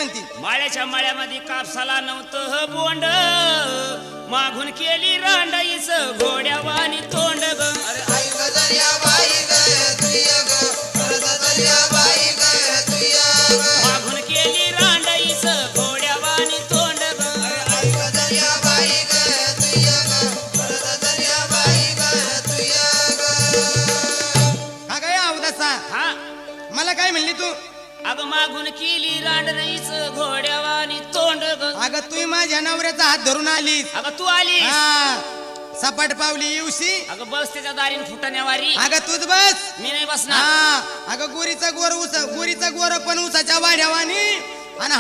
म्हणती? माळ्याच्या माळ्यामध्ये कापसाला नव्हतं ह बोंड, मागून केली रांडाईच घोड्यावानी तोंड ग. अरे आई गजरिया बाई ग तुया ग, परत गजरिया बाई ग तुया ग. मागून केली रांडाईच घोड्यावानी तोंड ग. अरे आई गजरिया बाई ग तुया ग, परत गजरिया बाई ग तुया ग. हा काय अवदासा, हा मला काय म्हणली तू? अगं मागून केली रांडईच घोड्यावानी तोंड ग. अगं तू माझ्या नवऱ्याचा हात धरून आलीस. अगं तू आलीस. हा, सपाट पावली येऊशी. अगं बस त्याच्या दारीन फुटाण्यावारी. अगं तूच बस. मी नाही बसणार. हा, अगं गुरीचा गोर पण उसाच्या वाड्यावानी